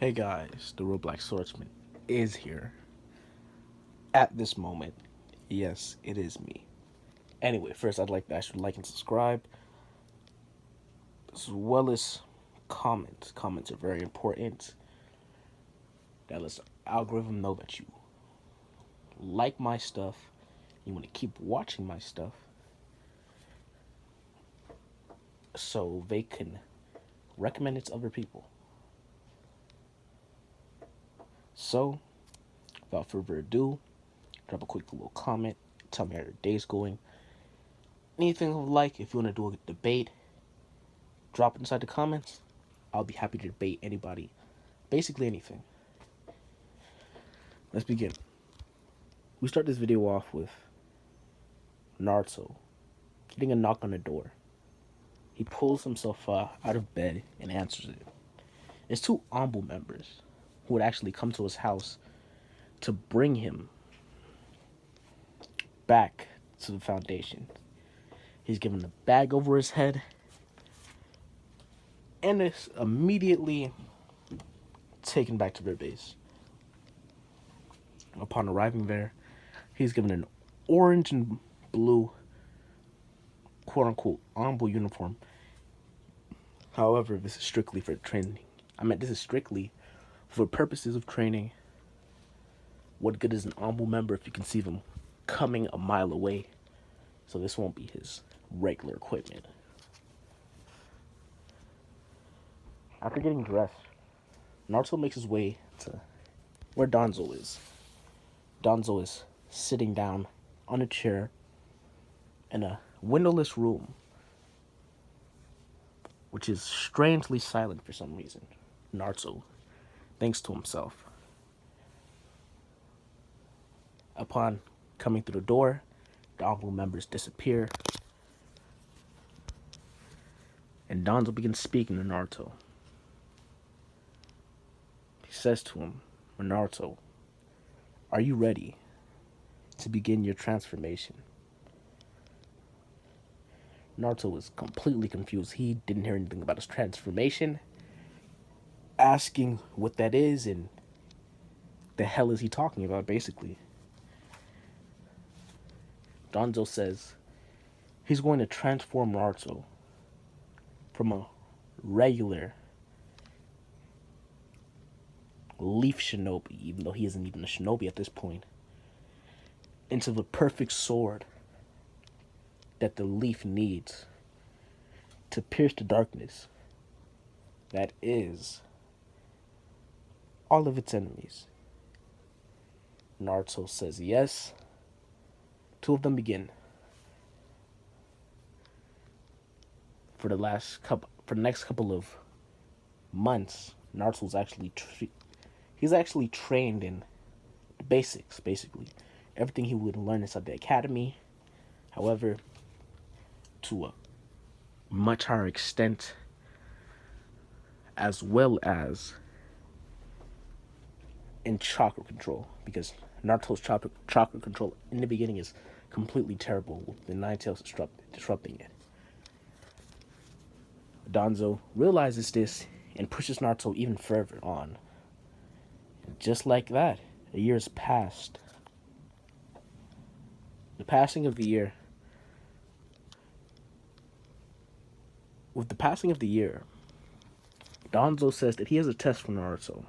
Hey guys, the real Black Swordsman is here at this moment. Yes, it is me. Anyway, first I'd like to ask you to like and subscribe, as well as comment. Comments are very important. That lets the algorithm know that you like my stuff, you want to keep watching my stuff, so they can recommend it to other people. So, without further ado, drop a quick little comment, tell me how your day's going. Anything of like, if you want to do a debate, drop it inside the comments. I'll be happy to debate anybody. Basically anything. Let's begin. We start this video off with Naruto getting a knock on the door. He pulls himself out of bed and answers it. It's two anbu members who would actually come to his house to bring him back to the foundation. He's given a bag over his head and is immediately taken back to their base. Upon arriving there, he's given an orange and blue quote-unquote anbu uniform. However, this is strictly for training. This is strictly for purposes of training. What good is an anbu member if you can see them coming a mile away? So this won't be his regular equipment. After getting dressed, Naruto makes his way to where Danzo is. Danzo is sitting down on a chair in a windowless room, which is strangely silent for some reason. Naruto thinks to himself. Upon coming through the door, the anbu members disappear, and Danzo begins speaking to Naruto. He says to him, Naruto, are you ready to begin your transformation? Naruto was completely confused. He didn't hear anything about his transformation, asking what that is and the hell is he talking about, basically. Danzo says he's going to transform Naruto from a regular leaf shinobi, even though he isn't even a shinobi at this point, into the perfect sword that the leaf needs to pierce the darkness that is all of its enemies. Naruto says yes. Two of them begin. For the next couple of months, Naruto's he's actually trained in the basics, basically everything he would learn inside the academy. However, to a much higher extent, as well as in chakra control, because Naruto's chakra control in the beginning is completely terrible, with the Nine Tails disrupting it. Danzo realizes this and pushes Naruto even further on. Just like that, a year has passed. The passing of the year. With the passing of the year, Danzo says that he has a test for Naruto.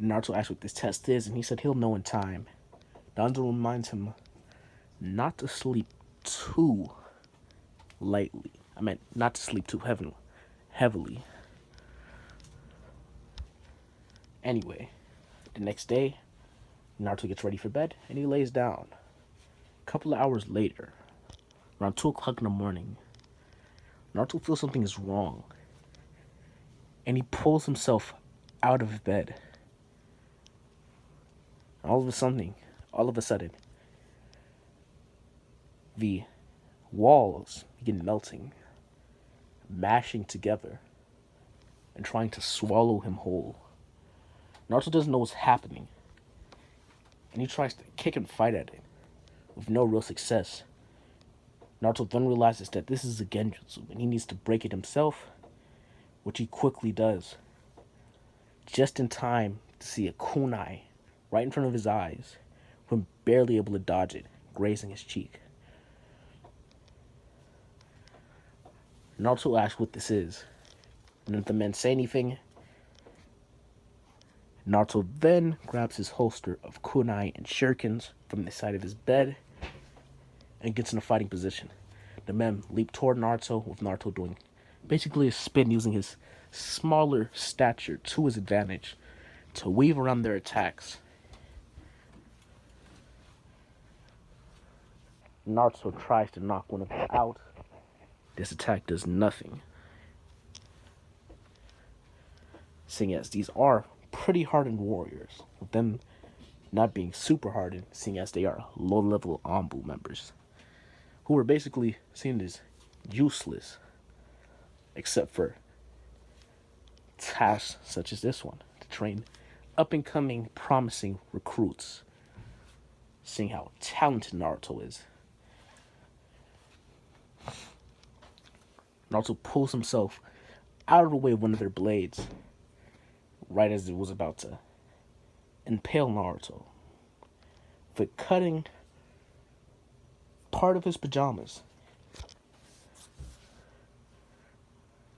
Naruto asks what this test is, and he said he'll know in time. Danzo reminds him not to sleep too lightly. Not to sleep too heavily. Anyway, the next day, Naruto gets ready for bed, and he lays down. A couple of hours later, around 2 o'clock in the morning, Naruto feels something is wrong, and he pulls himself out of bed. All of a sudden, the walls begin melting, mashing together, and trying to swallow him whole. Naruto doesn't know what's happening, and he tries to kick and fight at it, with no real success. Naruto then realizes that this is a genjutsu, and he needs to break it himself, which he quickly does, just in time to see a kunai right in front of his eyes, when barely able to dodge it, grazing his cheek. Naruto asks what this is, and if the men say anything, Naruto then grabs his holster of kunai and shurikens from the side of his bed and gets in a fighting position. The men leap toward Naruto, with Naruto doing basically a spin using his smaller stature to his advantage to weave around their attacks. Naruto tries to knock one of them out. This attack does nothing, seeing as these are pretty hardened warriors, with them not being super hardened, seeing as they are low-level anbu members, who were basically seen as useless, except for tasks such as this one, to train up-and-coming, promising recruits, seeing how talented Naruto is. Naruto pulls himself out of the way of one of their blades, right as it was about to impale Naruto, for cutting part of his pajamas.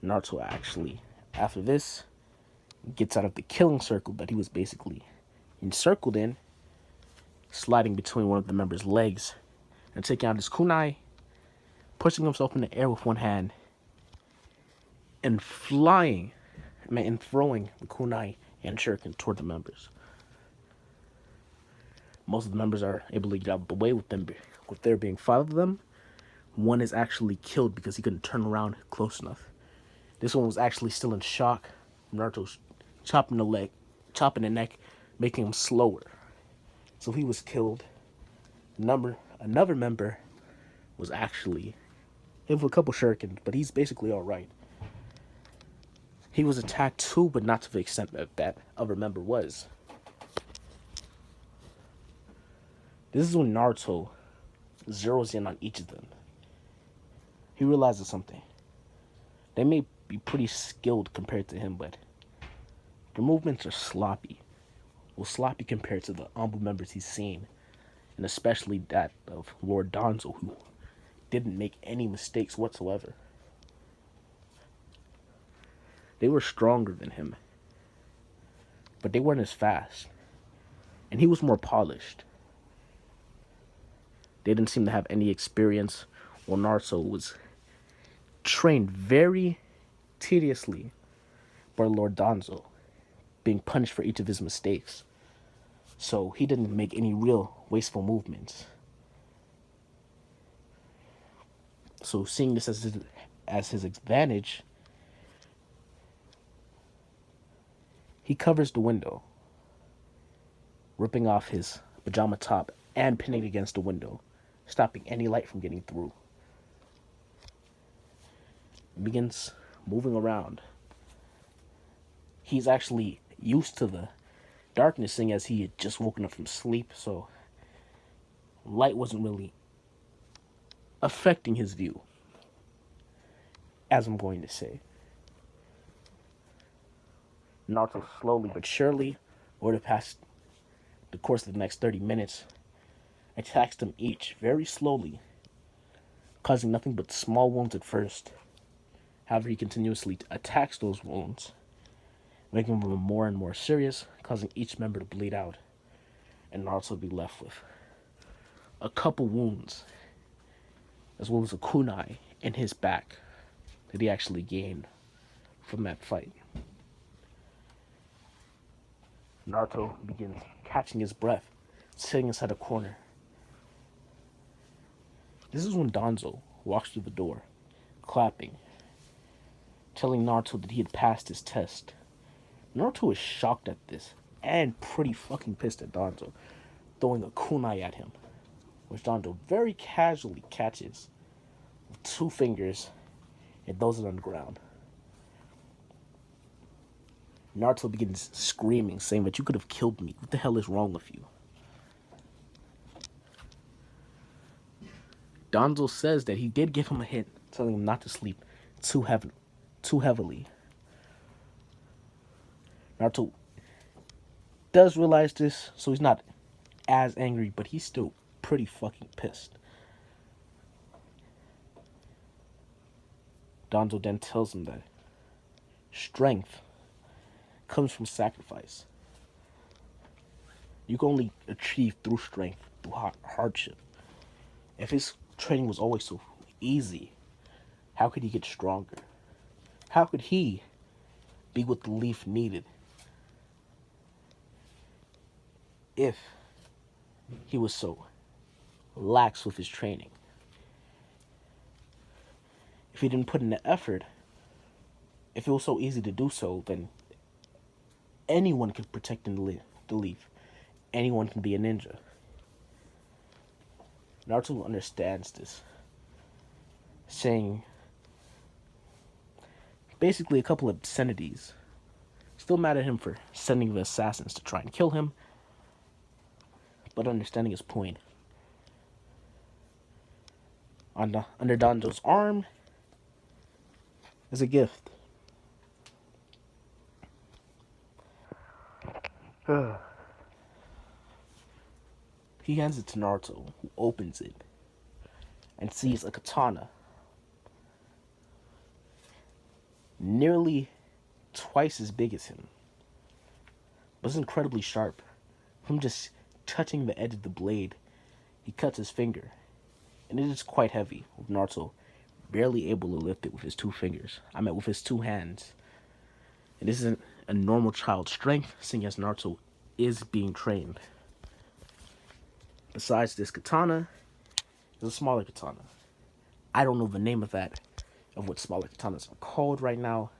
Naruto actually, after this, gets out of the killing circle that he was basically encircled in, sliding between one of the members' legs and taking out his kunai, pushing himself in the air with one hand, and throwing the kunai and shuriken toward the members. Most of the members are able to get out of the way with there being 5 of them. One is actually killed because he couldn't turn around close enough. This one was actually still in shock. Naruto's chopping the neck, making him slower. So he was killed. Another member was actually hit with a couple shurikens, but he's basically alright. He was attacked too, but not to the extent that other member was. This is when Naruto zeroes in on each of them. He realizes something. They may be pretty skilled compared to him, but their movements are sloppy. Well, sloppy compared to the anbu members he's seen, and especially that of Lord Danzo, who didn't make any mistakes whatsoever. They were stronger than him, but they weren't as fast, and he was more polished. They didn't seem to have any experience, while Naruto was trained very tediously by Lord Danzo, being punished for each of his mistakes. So he didn't make any real wasteful movements. So seeing this as his advantage, he covers the window, ripping off his pajama top and pinning it against the window, stopping any light from getting through. He begins moving around. He's actually used to the darkness, seeing as he had just woken up from sleep, so light wasn't really affecting his view, as I'm going to say. Naruto slowly but surely, over the course of the next 30 minutes, attacks them each very slowly, causing nothing but small wounds at first. However, he continuously attacks those wounds, making them more and more serious, causing each member to bleed out, and Naruto be left with a couple wounds, as well as a kunai in his back that he actually gained from that fight. Naruto begins catching his breath, sitting inside a corner. This is when Danzo walks through the door, clapping, telling Naruto that he had passed his test. Naruto is shocked at this, and pretty fucking pissed at Danzo, throwing a kunai at him, which Danzo very casually catches with 2 fingers and throws it on the ground. Naruto begins screaming, saying that you could have killed me. What the hell is wrong with you? Danzo says that he did give him a hint, telling him not to sleep too heavily. Naruto does realize this, so he's not as angry, but he's still pretty fucking pissed. Danzo then tells him that strength comes from sacrifice. You can only achieve through strength, through hardship. If his training was always so easy, how could he get stronger? How could he be what the Leaf needed if he was so lax with his training? If he didn't put in the effort, if it was so easy to do so, then anyone could protect the Leaf. Anyone can be a ninja. Naruto understands this, saying basically a couple of obscenities. Still mad at him for sending the assassins to try and kill him, but understanding his point. Under Danzo's arm is a gift. He hands it to Naruto, who opens it and sees a katana nearly twice as big as him, but it's incredibly sharp. From just touching the edge of the blade, he cuts his finger, and it is quite heavy, with Naruto barely able to lift it with his two fingers. With his two hands. And this isn't a normal child's strength, seeing as Naruto is being trained. Besides this katana, there's a smaller katana. I don't know the name of what smaller katanas are called right now.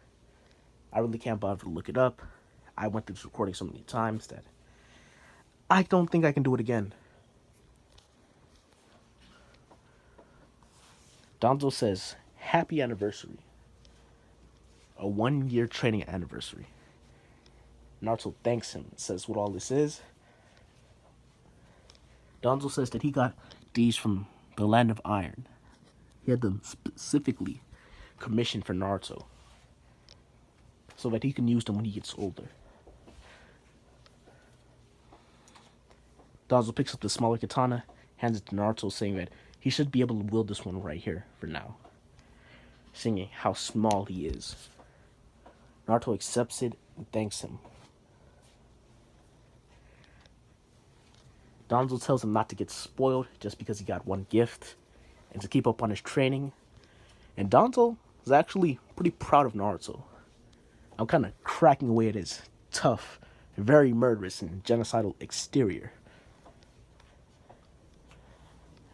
I really can't bother to look it up. I went through this recording so many times that I don't think I can do it again. Danzo says, "Happy anniversary." A 1-year training anniversary. Naruto thanks him and says what all this is. Danzo says that he got these from the Land of Iron. He had them specifically commissioned for Naruto, so that he can use them when he gets older. Danzo picks up the smaller katana, hands it to Naruto, saying that he should be able to wield this one right here for now, saying how small he is. Naruto accepts it and thanks him. Danzo tells him not to get spoiled just because he got one gift, and to keep up on his training. And Danzo is actually pretty proud of Naruto. I'm kind of cracking away at his tough, very murderous, and genocidal exterior.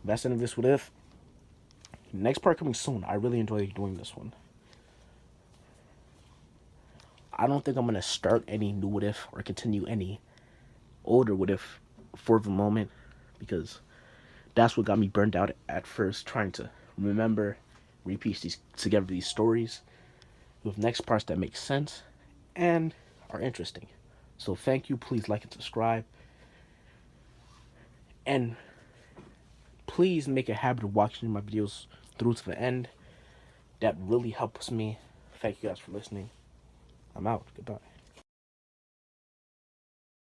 That's the end of this What If. Next part coming soon. I really enjoy doing this one. I don't think I'm going to start any new What If or continue any older What If for the moment, because that's what got me burned out at first, trying to remember, repiece together these stories with next parts that make sense and are interesting. So thank you. Please like and subscribe. And please make a habit of watching my videos through to the end. That really helps me. Thank you guys for listening. I'm out. Goodbye.